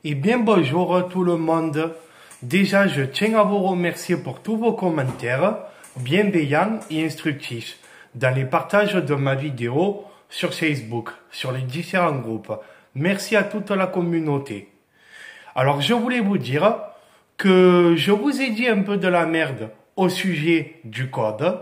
Et bien bonjour tout le monde. Déjà, je tiens à vous remercier pour tous vos commentaires bienveillants et instructifs dans les partages de ma vidéo sur Facebook, sur les différents groupes. Merci à toute la communauté. Alors, je voulais vous dire que je vous ai dit un peu de la merde au sujet du code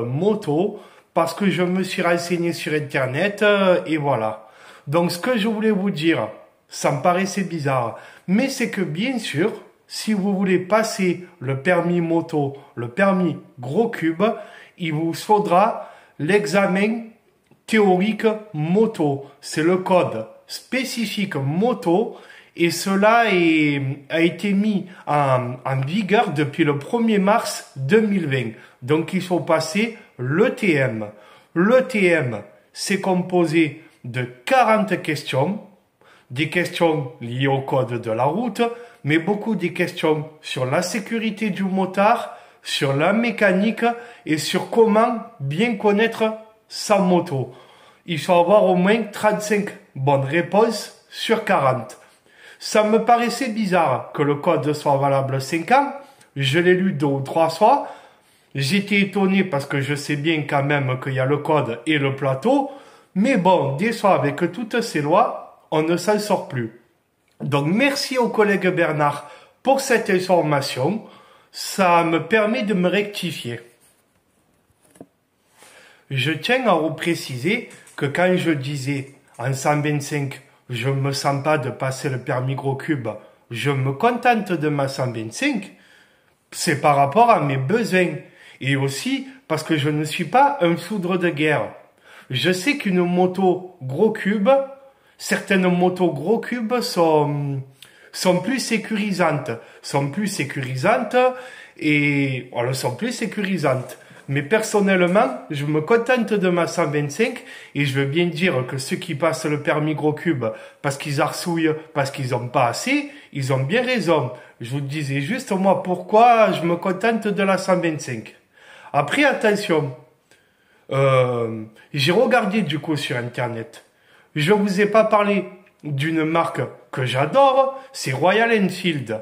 moto, parce que je me suis renseigné sur Internet et voilà. Donc, ce que je voulais vous dire, ça me paraissait bizarre, mais c'est que bien sûr, si vous voulez passer le permis moto, le permis gros cube, il vous faudra l'examen théorique moto. C'est le code spécifique moto et cela a été mis en vigueur depuis le 1er mars 2020. Donc il faut passer l'ETM. L'ETM, c'est composé de 40 questions, des questions liées au code de la route, mais beaucoup des questions sur la sécurité du motard, sur la mécanique et sur comment bien connaître sa moto. Il faut avoir au moins 35 bonnes réponses sur 40. Ça me paraissait bizarre que le code soit valable 5 ans. Je l'ai lu 2 ou 3 fois. J'étais étonné parce que je sais bien quand même qu'il y a le code et le plateau. Mais bon, des fois avec toutes ces lois, on ne s'en sort plus. Donc merci au collègue Bernard pour cette information. Ça me permet de me rectifier. Je tiens à vous préciser que quand je disais en 125, je me sens pas de passer le permis gros cube, je me contente de ma 125, c'est par rapport à mes besoins. Et aussi parce que je ne suis pas un foudre de guerre. Je sais qu'une moto gros cube, certaines motos gros cubes sont plus sécurisantes. Mais personnellement, je me contente de ma 125 et je veux bien dire que ceux qui passent le permis gros cube parce qu'ils arsouillent, parce qu'ils n'ont pas assez, ils ont bien raison. Je vous disais juste moi pourquoi je me contente de la 125. Après, attention, j'ai regardé du coup sur Internet. Je vous ai pas parlé d'une marque que j'adore, c'est Royal Enfield.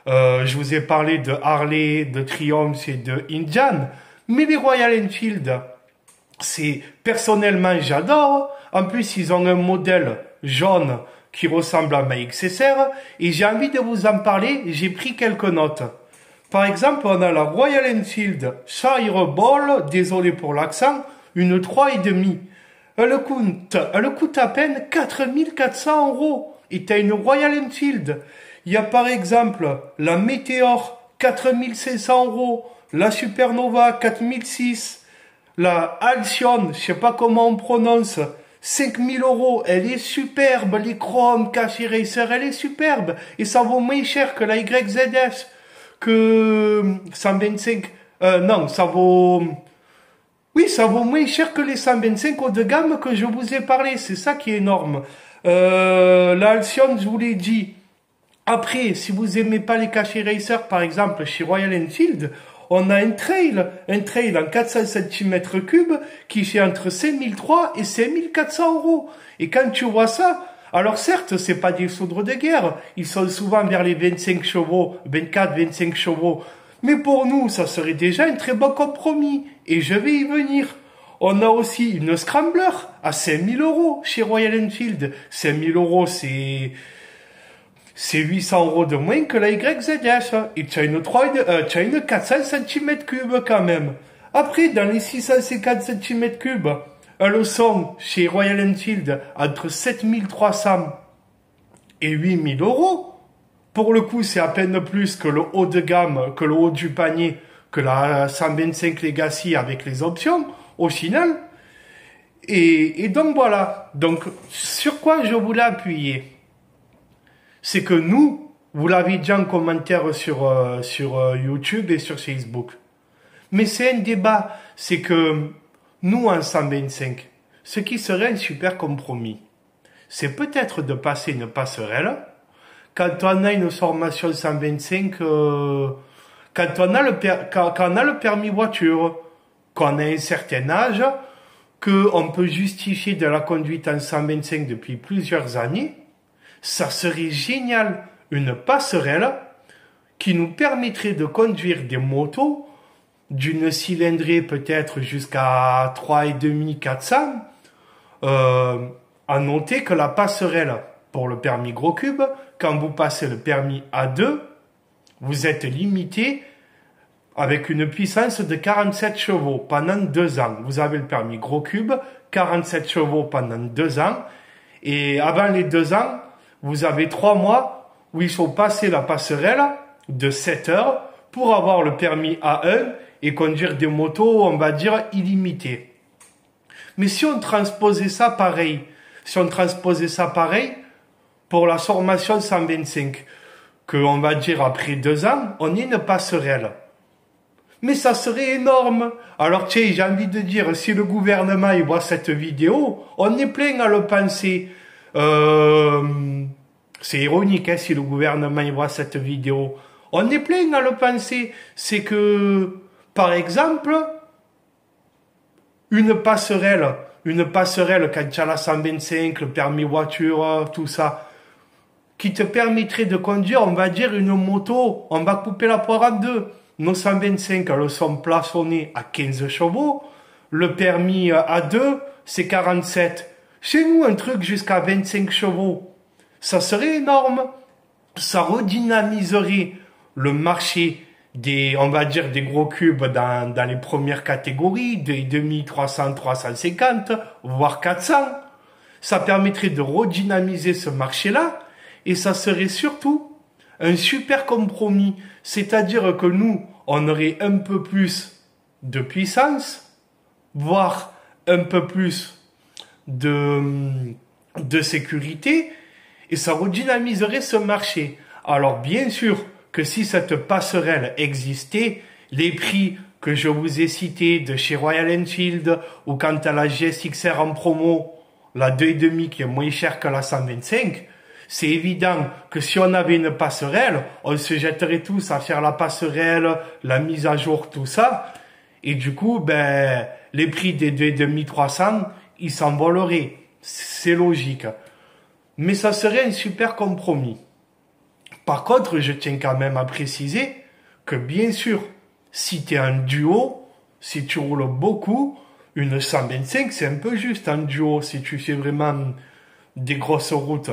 Je vous ai parlé de Harley, de Triumph et de Indian. Mais les Royal Enfield, c'est personnellement j'adore. En plus, ils ont un modèle jaune qui ressemble à ma XSR. Et j'ai envie de vous en parler, j'ai pris quelques notes. Par exemple, on a la Royal Enfield Fireball, désolé pour l'accent, une 3,5. Elle coûte à peine 4400 €. Et t'as une Royal Enfield. Il y a par exemple la Meteor, 4500 €. La Supernova, 4006. La Alcyon, je sais pas comment on prononce, 5000 €. Elle est superbe. Les Chrome, Cache Racer, elle est superbe. Et ça vaut moins cher que la YZF. Que 125. Non, ça vaut... Oui, ça vaut moins cher que les 125 haut de gamme que je vous ai parlé. C'est ça qui est énorme. La Alcyon, je vous l'ai dit. Après, si vous aimez pas les Cache Racer, par exemple, chez Royal Enfield, on a un trail en 400 cm3 qui fait entre 5003 et 5400 €. Et quand tu vois ça, alors certes, c'est pas des foudres de guerre. Ils sont souvent vers les 25 chevaux, 24, 25 chevaux. Mais pour nous, ça serait déjà un très bon compromis. Et je vais y venir. On a aussi une Scrambler à 5000 € chez Royal Enfield. 5000 €, c'est 800 € de moins que la YZF. Et tu as une 400 cm3 quand même. Après, dans les 650 cm3, elles sont chez Royal Enfield entre 7300 et 8000 €. Pour le coup, c'est à peine plus que le haut de gamme, que le haut du panier, que la 125 Legacy avec les options, au final. Et donc voilà. Donc, sur quoi je voulais appuyer? C'est que nous, vous l'avez dit en commentaire sur YouTube et sur Facebook. Mais c'est un débat. C'est que nous, en 125, ce qui serait un super compromis, c'est peut-être de passer une passerelle. Quand on a une formation 125, quand on a le permis voiture, qu'on a un certain âge, qu'on peut justifier de la conduite en 125 depuis plusieurs années, Ça serait génial, une passerelle qui nous permettrait de conduire des motos d'une cylindrée peut-être jusqu'à 3,5 400. À noter que la passerelle pour le permis gros cube, quand vous passez le permis A2, vous êtes limité avec une puissance de 47 chevaux pendant 2 ans. Vous avez le permis gros cube, 47 chevaux pendant 2 ans. Et avant les 2 ans, vous avez 3 mois où il faut passer la passerelle de 7 heures pour avoir le permis A1 et conduire des motos, on va dire, illimitées. Mais si on transposait ça pareil, pour la formation 125, que on va dire après 2 ans, on est une passerelle. Mais ça serait énorme. Alors tiens, j'ai envie de dire, si le gouvernement il voit cette vidéo, on est plein à le penser. C'est ironique hein, si le gouvernement il voit cette vidéo. On est plein à le penser. C'est que, par exemple, une passerelle quand tu as la 125, le permis voiture, tout ça, qui te permettrait de conduire, on va dire, une moto, on va couper la poire en deux. Nos 125, elles sont plafonnées à 15 chevaux. Le permis A2, c'est 47. Chez nous, un truc jusqu'à 25 chevaux. Ça serait énorme. Ça redynamiserait le marché des, on va dire, des gros cubes dans les premières catégories, des 2,5, 300, 350, voire 400. Ça permettrait de redynamiser ce marché-là et ça serait surtout un super compromis. C'est-à-dire que nous, on aurait un peu plus de puissance, voire un peu plus de sécurité et ça redynamiserait ce marché. Alors bien sûr que si cette passerelle existait, les prix que je vous ai cités de chez Royal Enfield ou quant à la GSX-R en promo, la 2,5 qui est moins chère que la 125, c'est évident que si on avait une passerelle, on se jetterait tous à faire la passerelle, la mise à jour, tout ça. Et du coup, ben, les prix des 2,5 300, ils s'envoleraient. C'est logique. Mais ça serait un super compromis. Par contre, je tiens quand même à préciser que bien sûr, si tu es un duo, si tu roules beaucoup, une 125, c'est un peu juste un duo. Si tu fais vraiment des grosses routes,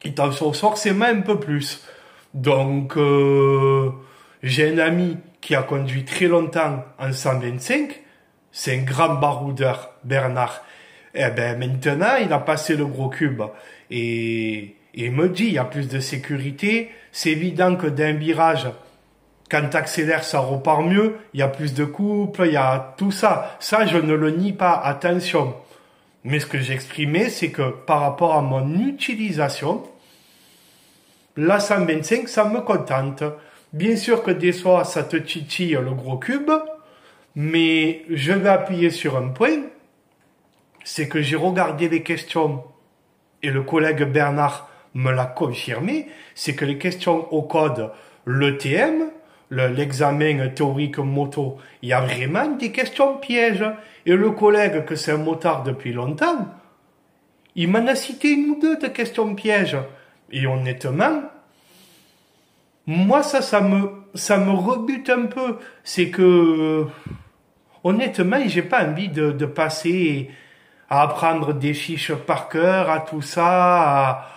il t'en sort forcément un peu plus. Donc, j'ai un ami qui a conduit très longtemps en 125. C'est un grand baroudeur, Bernard. Eh ben, maintenant, il a passé le gros cube. Et il me dit, il y a plus de sécurité. C'est évident que d'un virage, quand tu accélères, ça repart mieux. Il y a plus de couple, il y a tout ça. Ça, je ne le nie pas, attention. Mais ce que j'exprimais, c'est que par rapport à mon utilisation, la 125, ça me contente. Bien sûr que des fois, ça te titille le gros cube, mais je vais appuyer sur un point, c'est que j'ai regardé les questions, et le collègue Bernard me l'a confirmé, c'est que les questions au code, l'ETM, l'examen théorique moto, il y a vraiment des questions pièges. Et le collègue, que c'est un motard depuis longtemps, il m'en a cité une ou deux de questions pièges. Et honnêtement, moi ça me rebute un peu. C'est que, honnêtement, j'ai pas envie de passer à apprendre des fiches par cœur, à tout ça.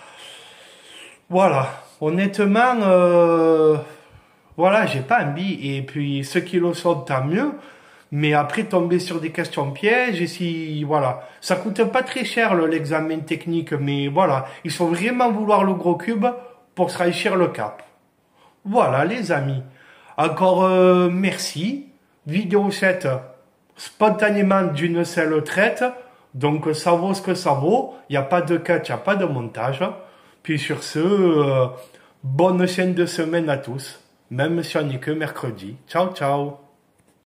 Voilà. Honnêtement, voilà, j'ai pas envie. Et puis, ceux qui le sont, tant mieux. Mais après, tomber sur des questions pièges, et si, voilà. Ça coûte pas très cher, l'examen technique, mais voilà. Il faut vraiment vouloir le gros cube pour se franchir le cap. Voilà, les amis. Encore, merci. Vidéo 7, spontanément d'une seule traite. Donc, ça vaut ce que ça vaut. Il n'y a pas de cut, il n'y a pas de montage. Puis sur ce, bonne chaîne de semaine à tous. Même si on n'est que mercredi. Ciao, ciao.